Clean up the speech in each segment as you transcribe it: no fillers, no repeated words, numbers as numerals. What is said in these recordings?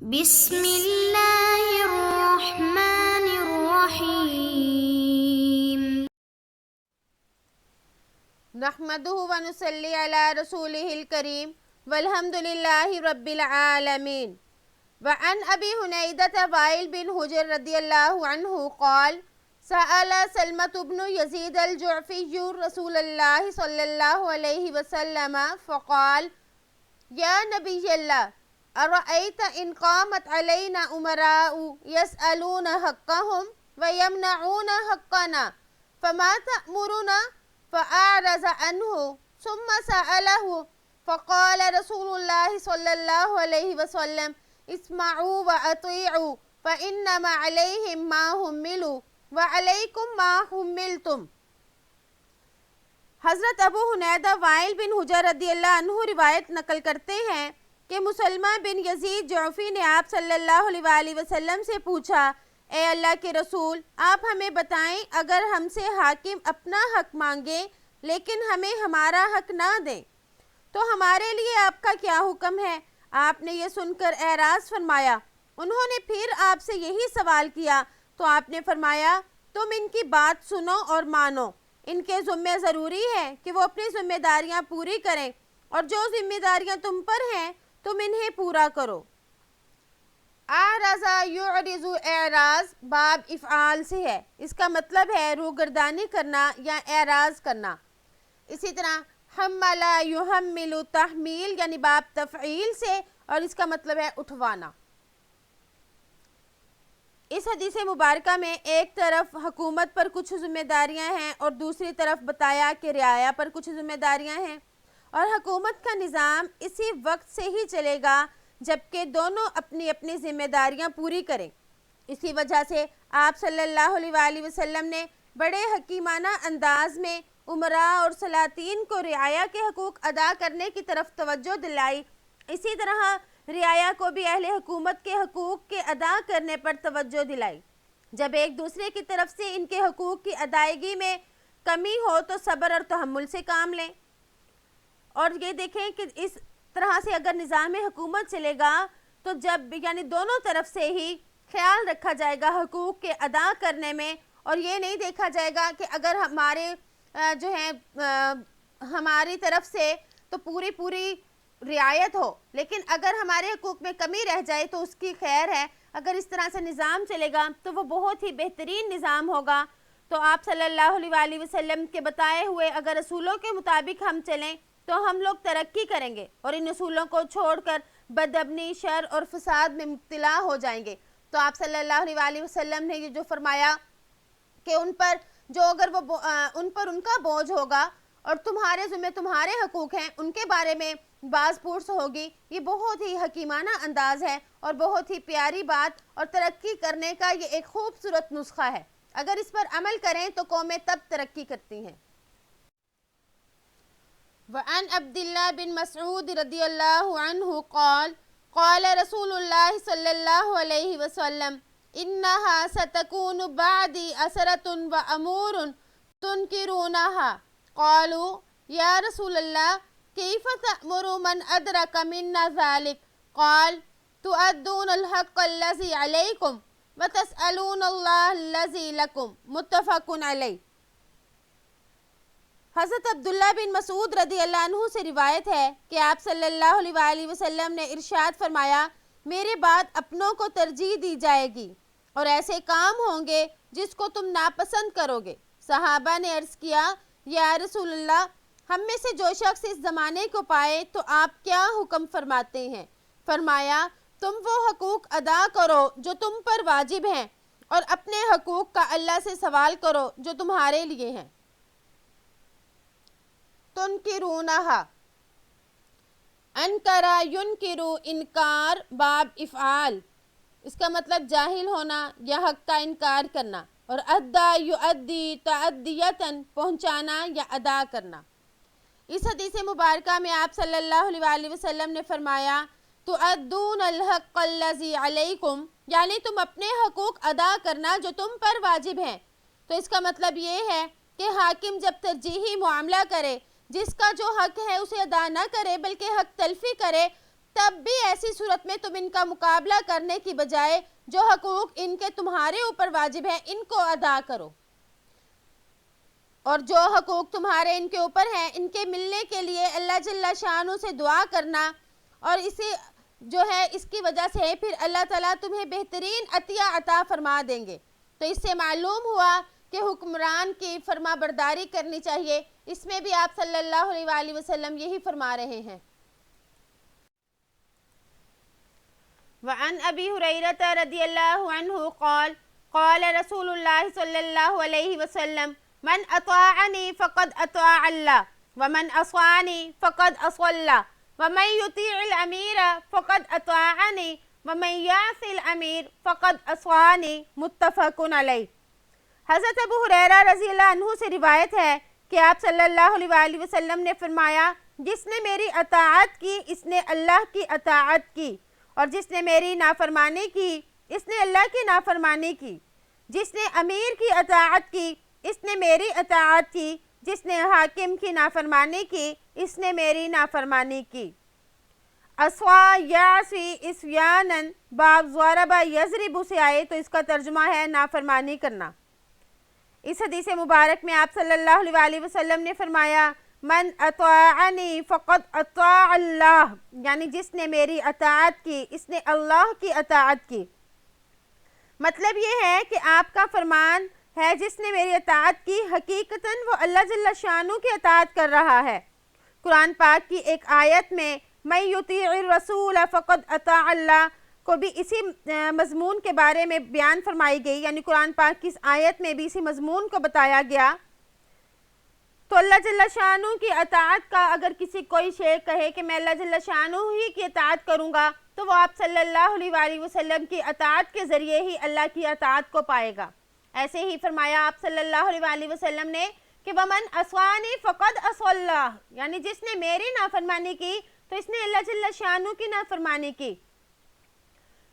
بسم اللہ الرحمن الرحیم نحمدہ ونصلی علی رسولہ الکریم والحمد للہ رب العالمین وعن ابی حنیدہ وائل بن حجر رضی اللہ عنہ قال سأل سلمة بن یزید الجعفی رسول اللہ صلی اللہ علیہ وسلم فقال یا نبی اللہ ارأیت ان قامت علینا امراء یسألون حقهم ویمنعون حقنا فما تأمرنا فأعرض عنه ثم سأله فقال رسول الله صلى الله عليه وسلم اسمعوا وأطيعوا فإنما عليهم ما حملوا وعليكم ما حملتم۔ حضرت ابو حنیدہ وائل بن حجر رضی اللہ عنہ روایت نقل کرتے ہیں کہ مسلمہ بن یزید جعفی نے آپ صلی اللہ علیہ وآلہ وسلم سے پوچھا، اے اللہ کے رسول، آپ ہمیں بتائیں اگر ہم سے حاکم اپنا حق مانگے لیکن ہمیں ہمارا حق نہ دیں تو ہمارے لیے آپ کا کیا حکم ہے؟ آپ نے یہ سن کر اعراض فرمایا۔ انہوں نے پھر آپ سے یہی سوال کیا تو آپ نے فرمایا، تم ان کی بات سنو اور مانو، ان کے ذمہ ضروری ہے کہ وہ اپنی ذمہ داریاں پوری کریں اور جو ذمہ داریاں تم پر ہیں تم انہیں پورا کرو۔ اعرض یعرض، اعراض باب افعال سے ہے، اس کا مطلب ہے روگردانی کرنا یا اعراض کرنا۔ اسی طرح حمل یحمل، تحمیل یعنی باب تفعیل سے، اور اس کا مطلب ہے اٹھوانا۔ اس حدیث مبارکہ میں ایک طرف حکومت پر کچھ ذمہ داریاں ہیں اور دوسری طرف بتایا کہ رعایا پر کچھ ذمہ داریاں ہیں، اور حکومت کا نظام اسی وقت سے ہی چلے گا جبکہ دونوں اپنی اپنی ذمہ داریاں پوری کریں۔ اسی وجہ سے آپ صلی اللہ علیہ وآلہ وسلم نے بڑے حکیمانہ انداز میں امراء اور سلاطین کو رعایا کے حقوق ادا کرنے کی طرف توجہ دلائی، اسی طرح رعایا کو بھی اہل حکومت کے حقوق کے ادا کرنے پر توجہ دلائی۔ جب ایک دوسرے کی طرف سے ان کے حقوق کی ادائیگی میں کمی ہو تو صبر اور تحمل سے کام لیں۔ اور یہ دیکھیں کہ اس طرح سے اگر نظام حکومت چلے گا تو جب یعنی دونوں طرف سے ہی خیال رکھا جائے گا حقوق کے ادا کرنے میں، اور یہ نہیں دیکھا جائے گا کہ اگر ہمارے جو ہیں ہماری طرف سے تو پوری رعایت ہو لیکن اگر ہمارے حقوق میں کمی رہ جائے تو اس کی خیر ہے۔ اگر اس طرح سے نظام چلے گا تو وہ بہت ہی بہترین نظام ہوگا۔ تو آپ صلی اللہ علیہ وآلہ وسلم کے بتائے ہوئے اگر اصولوں کے مطابق ہم چلیں تو ہم لوگ ترقی کریں گے اور ان اصولوں کو چھوڑ کر بدامنی، شر اور فساد میں مبتلا ہو جائیں گے۔ تو آپ صلی اللہ علیہ وآلہ وسلم نے یہ جو فرمایا کہ ان پر ان کا بوجھ ہوگا اور تمہارے ذمہ تمہارے حقوق ہیں، ان کے بارے میں باز پرس ہوگی، یہ بہت ہی حکیمانہ انداز ہے اور بہت ہی پیاری بات اور ترقی کرنے کا یہ ایک خوبصورت نسخہ ہے۔ اگر اس پر عمل کریں تو قومیں تب ترقی کرتی ہیں۔ وعن عبد اللہ بن مسعود رضی اللہ عنہ قال قال رسول اللہ صلی اللہ علیہ وسلم انہا ستکون بعدی اثرۃ وامور تنکرونہا قالوا یا رسول اللہ کیف تأمر من ادرک منا ذلک قال تؤدون الحق الذی علیکم وتسألون اللہ الذی لکم، متفق علیہ۔ حضرت عبداللہ بن مسعود رضی اللہ عنہ سے روایت ہے کہ آپ صلی اللہ علیہ وآلہ وسلم نے ارشاد فرمایا، میرے بعد اپنوں کو ترجیح دی جائے گی اور ایسے کام ہوں گے جس کو تم ناپسند کرو گے۔ صحابہ نے عرض کیا، یا رسول اللہ، ہم میں سے جو شخص اس زمانے کو پائے تو آپ کیا حکم فرماتے ہیں؟ فرمایا، تم وہ حقوق ادا کرو جو تم پر واجب ہیں اور اپنے حقوق کا اللہ سے سوال کرو جو تمہارے لیے ہیں۔ تنکرونہا، انکرا ینکرو، انکار باب افعال، اس کا مطلب جاہل ہونا یا حق کا انکار کرنا، اور ادا یؤدی، تعدیتاً پہنچانا یا ادا کرنا۔ اس حدیث مبارکہ میں آپ صلی اللہ علیہ وآلہ وسلم نے فرمایا، تؤدون الحق الذی علیکم، یعنی تم اپنے حقوق ادا کرنا جو تم پر واجب ہیں۔ تو اس کا مطلب یہ ہے کہ حاکم جب ترجیحی معاملہ کرے، جس کا جو حق ہے اسے ادا نہ کرے بلکہ حق تلفی کرے، تب بھی ایسی صورت میں تم ان کا مقابلہ کرنے کی بجائے جو حقوق ان کے تمہارے اوپر واجب ہیں ان کو ادا کرو، اور جو حقوق تمہارے ان کے اوپر ہیں ان کے ملنے کے لیے اللہ جل شانہ سے دعا کرنا، اور اسے جو ہے اس کی وجہ سے پھر اللہ تعالیٰ تمہیں بہترین عطیہ عطا فرما دیں گے۔ تو اس سے معلوم ہوا کہ حکمران کی فرما برداری کرنی چاہیے، اس میں بھی آپ صلی اللہ علیہ وآلہ وسلم یہی فرما رہے ہیں۔ وعن ابی ہریرہ رضی اللہ عنہ قال قال رسول اللہ صلی اللہ علیہ وسلم من اطاعنی فقد اطاع اللہ ومن عصانی فقد عصى اللہ ومن یطیع الامیر فقد اطاعنی ومن یعص الامیر فقد عصانی، متفق علیہ۔ حضرت ابو ہریرہ رضی اللہ عنہ سے روایت ہے کہ آپ صلی اللہ علیہ وآلہ وسلم نے فرمایا، جس نے میری اطاعت کی اس نے اللہ کی اطاعت کی، اور جس نے میری نافرمانی کی اس نے اللہ کی نافرمانی کی، جس نے امیر کی اطاعت کی اس نے میری اطاعت کی، جس نے حاکم کی نافرمانی کی اس نے میری نافرمانی کی۔ اسوا یعصی اسیانا باب ضرب یضرب سے آئے تو اس کا ترجمہ ہے نافرمانی کرنا۔ اس حدیث مبارک میں آپ صلی اللہ علیہ وآلہ وسلم نے فرمایا من اطاعنی فقد اطاع اللہ، یعنی جس نے میری اطاعت کی اس نے اللہ کی اطاعت کی۔ مطلب یہ ہے کہ آپ کا فرمان ہے جس نے میری اطاعت کی حقیقتاً وہ اللہ جل شانہ کی اطاعت کر رہا ہے۔ قرآن پاک کی ایک آیت میں من یطیع الرسول فقد اطاع اللہ کو بھی اسی مضمون کے بارے میں بیان فرمائی گئی، یعنی قرآن پاک کی اس آیت میں بھی اسی مضمون کو بتایا گیا۔ تو اللہ جل شانہ کی اطاعت کا اگر کسی کوئی شیخ کہے کہ میں اللہ جل شانہ ہی کی اطاعت کروں گا تو وہ آپ صلی اللہ علیہ وآلہ وسلم کی اطاعت کے ذریعے ہی اللہ کی اطاعت کو پائے گا۔ ایسے ہی فرمایا آپ صلی اللہ علیہ وآلہ وسلم نے کہ وَمَنْ عَصَانِي فَقَدْ عَصَى اللَّهُ، یعنی جس نے میری نافرمانی کی تو اس نے اللہ جل شانہ کی نافرمانی کی۔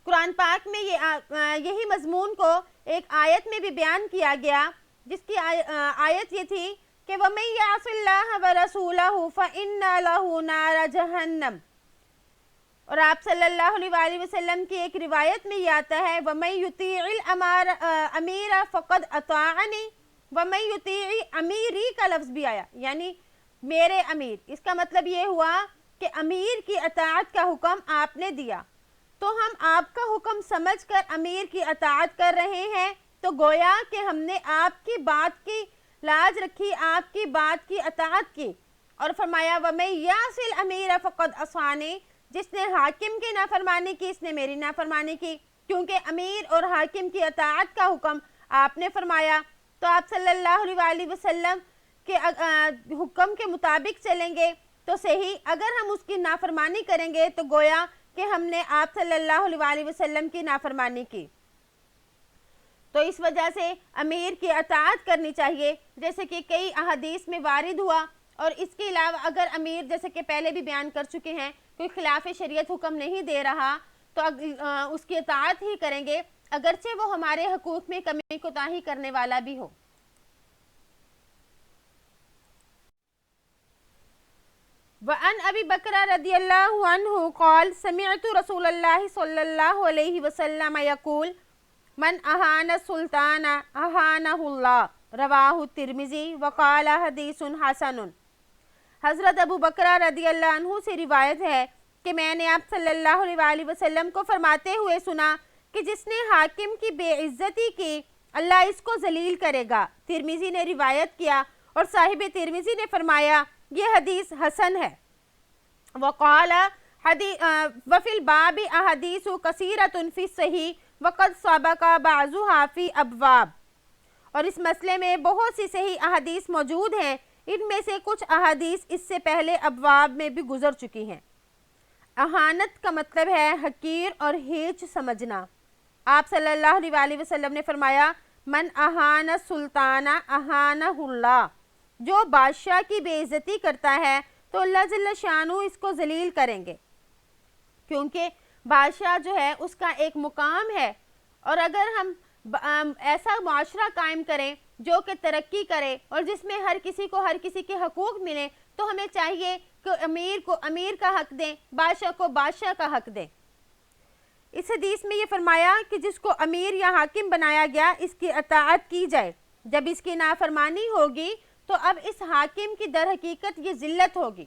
قرآن پاک میں یہی مضمون کو ایک آیت میں بھی بیان کیا گیا، جس کی آیت یہ تھی کہ وَمَن يَعْصِ اللَّهَ وَرَسُولَهُ فَإِنَّ لَهُ نَارَ جَهَنَّمَ، اور آپ صلی اللہ علیہ وآلہ وسلم کی ایک روایت میں یہ آتا ہے وَمَن يُطِيعِ الْأَمِيرَ فَقَدْ أَطَاعَنِي، وَمَن يُطِيعِ أَمِيرِي کا لفظ بھی آیا، یعنی میرے امیر۔ اس کا مطلب یہ ہوا کہ امیر کی اطاعت کا حکم آپ نے دیا، تو ہم آپ کا حکم سمجھ کر امیر کی اطاعت کر رہے ہیں، تو گویا کہ ہم نے آپ کی بات کی لاج رکھی، آپ کی بات کی اطاعت کی۔ اور فرمایا وَمَن يَعْصِ الْأَمِيرَ فَقَدْ عَصَانِي، جس نے حاکم کی نافرمانی کی اس نے میری نافرمانی کی، کیونکہ امیر اور حاکم کی اطاعت کا حکم آپ نے فرمایا، تو آپ صلی اللہ علیہ وآلہ وسلم کے حکم کے مطابق چلیں گے تو صحیح، اگر ہم اس کی نافرمانی کریں گے تو گویا کہ ہم نے آپ صلی اللہ علیہ وآلہ وسلم کی نافرمانی کی۔ تو اس وجہ سے امیر کی اطاعت کرنی چاہیے، جیسے کہ کئی احادیث میں وارد ہوا۔ اور اس کے علاوہ اگر امیر، جیسے کہ پہلے بھی بیان کر چکے ہیں، کوئی خلاف شریعت حکم نہیں دے رہا تو اس کی اطاعت ہی کریں گے، اگرچہ وہ ہمارے حقوق میں کمی کوتاہی کرنے والا بھی ہو۔ وعن ابی بکر رضی اللہ عنہ قال سمعت رسول اللہ صلی اللہ علیہ وسلم یقول من اہان السلطان اہانہ اللہ، رواہ الترمذی وقال حدیث حسن۔ حضرت ابو بکر رضی اللہ عنہ سے روایت ہے کہ میں نے آپ صلی اللہ علیہ وآلہ وسلم کو فرماتے ہوئے سنا کہ جس نے حاکم کی بے عزتی کی اللہ اس کو ذلیل کرے گا۔ ترمذی نے روایت کیا اور صاحب ترمذی نے فرمایا یہ حدیث حسن ہے۔ وقال وفی الباب احادیث کثیرۃ فی الصحیح وقد سبق بعضها فی ابواب، اور اس مسئلے میں بہت سی صحیح احادیث موجود ہیں، ان میں سے کچھ احادیث اس سے پہلے ابواب میں بھی گزر چکی ہیں۔ اہانت کا مطلب ہے حقیر اور ہیچ سمجھنا۔ آپ صلی اللہ علیہ وآلہ وسلم نے فرمایا من اہان السلطان اہانہ اللہ، جو بادشاہ کی بے عزتی کرتا ہے تو اللہ جل شانہ اس کو ذلیل کریں گے، کیونکہ بادشاہ جو ہے اس کا ایک مقام ہے، اور اگر ہم ایسا معاشرہ قائم کریں جو کہ ترقی کرے اور جس میں ہر کسی کو ہر کسی کے حقوق ملیں تو ہمیں چاہیے کو امیر کا حق دیں، بادشاہ کو بادشاہ کا حق دیں۔ اس حدیث میں یہ فرمایا کہ جس کو امیر یا حاکم بنایا گیا اس کی اطاعت کی جائے، جب اس کی نافرمانی ہوگی تو اب اس حاکم کی در حقیقت یہ ذلت ہوگی،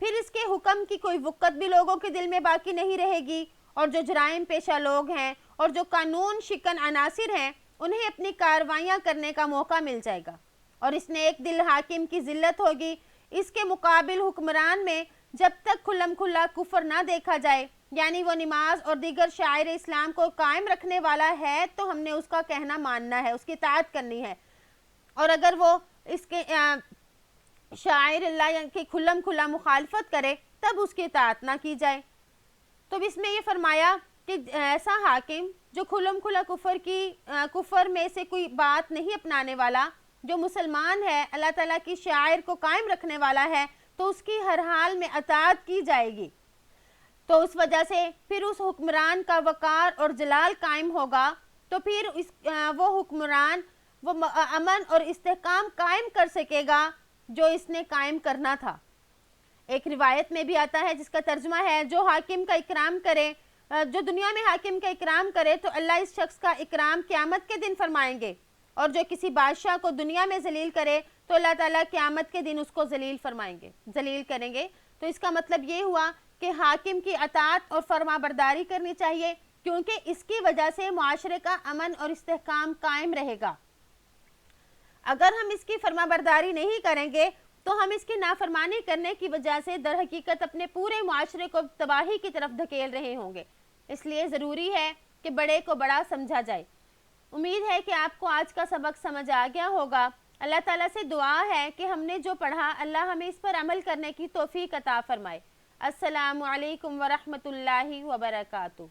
پھر اس کے حکم کی کوئی وقت بھی لوگوں کے دل میں باقی نہیں رہے گی، اور جو جرائم پیشہ لوگ ہیں اور جو قانون شکن عناصر ہیں انہیں اپنی کارروائیاں کرنے کا موقع مل جائے گا، اور اس نے ایک دل حاکم کی ذلت ہوگی۔ اس کے مقابل حکمران میں جب تک کھلم کھلا کفر نہ دیکھا جائے، یعنی وہ نماز اور دیگر شعائر اسلام کو قائم رکھنے والا ہے تو ہم نے اس کا کہنا ماننا ہے، اس کی اطاعت کرنی ہے، اور اگر وہ اس کے شاعر اللہ کی کھلم کھلا مخالفت کرے تب اس کی اطاعت نہ کی جائے۔ تو اس میں یہ فرمایا کہ ایسا حاکم جو کھلم کھلا کفر میں سے کوئی بات نہیں اپنانے والا، جو مسلمان ہے، اللہ تعالیٰ کی شعائر کو قائم رکھنے والا ہے، تو اس کی ہر حال میں اطاعت کی جائے گی، تو اس وجہ سے پھر اس حکمران کا وقار اور جلال قائم ہوگا، تو پھر وہ حکمران وہ امن اور استحکام قائم کر سکے گا جو اس نے قائم کرنا تھا۔ ایک روایت میں بھی آتا ہے جس کا ترجمہ ہے جو حاکم کا اکرام کرے، جو دنیا میں حاکم کا اکرام کرے تو اللہ اس شخص کا اکرام قیامت کے دن فرمائیں گے، اور جو کسی بادشاہ کو دنیا میں ذلیل کرے تو اللہ تعالیٰ قیامت کے دن اس کو ذلیل کریں گے۔ تو اس کا مطلب یہ ہوا کہ حاکم کی اطاعت اور فرما برداری کرنی چاہیے، کیونکہ اس کی وجہ سے معاشرے کا امن اور استحکام قائم رہے گا۔ اگر ہم اس کی فرما برداری نہیں کریں گے تو ہم اس کی نافرمانی کرنے کی وجہ سے در حقیقت اپنے پورے معاشرے کو تباہی کی طرف دھکیل رہے ہوں گے۔ اس لیے ضروری ہے کہ بڑے کو بڑا سمجھا جائے۔ امید ہے کہ آپ کو آج کا سبق سمجھ آ گیا ہوگا۔ اللہ تعالیٰ سے دعا ہے کہ ہم نے جو پڑھا اللہ ہمیں اس پر عمل کرنے کی توفیق عطا فرمائے۔ السلام علیکم ورحمۃ اللہ وبرکاتہ۔